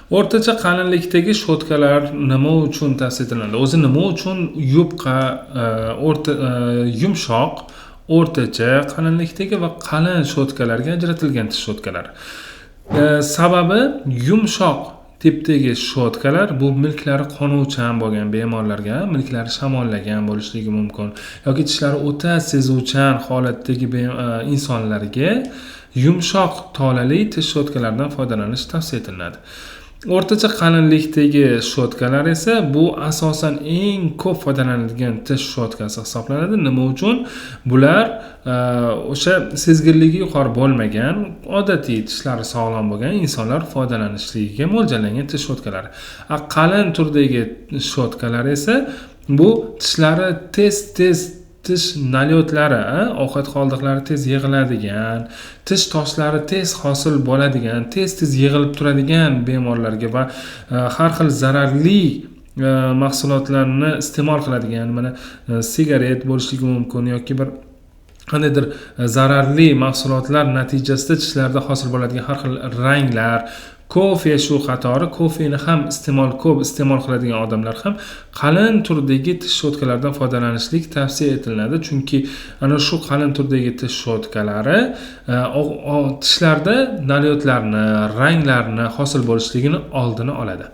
O'rtacha qalinlikdagi shotkalar nima uchun tavsiya etiladi? O'zi nima uchun yupqa, yumshoq, o'rtacha qalinlikdagi va qalin shotkalarga ajratilgan tish shotkalari. Sababi yumshoq tipdagi shotkalar bu milklari qonuvchan bo'lgan bemorlarga, milklari shamollagan bo'lishligi mumkin yoki tishlari o'ta sezuvchan holatdagi insonlarga yumshoq tolali tish shotkalaridan foydalanish tavsiya etiladi. O'rtacha qalinlikdagi shotkalar esa bu asosan eng ko'p foydalaniladigan tish shotkasi hisoblanadi. Nima uchun? Bular o'sha sezgirligi yuqori bo'lmagan, odatiy tishlari sog'lom bo'lgan insonlar foydalanishligiga mo'ljallangan tish shotkalari. Qalin turdagi shotkalar esa bu tishlari tez tish nalyotlari, ovqat qoldiqlari tez yig'iladigan, tish toshlari tez hosil bo'ladigan, tez yig'ilib turadigan bemorlarga va har xil zararli mahsulotlarni iste'mol qiladigan, mana sigaret bo'lishligi mumkin yoki bir qandaydir zararli mahsulotlar natijasida tishlarda hosil bo'ladigan har xil ranglar, kofe shu qatori, kofeni ham ko'p iste'mol qiladigan odamlar ham qalin turdagi tish shotkalardan foydalanishlik tavsiya etiladi. Chunki ana shu qalin turdagi tish shotkalari tishlarda nalyotlarni, ranglarni hosil bo'lishligini oldini oladi.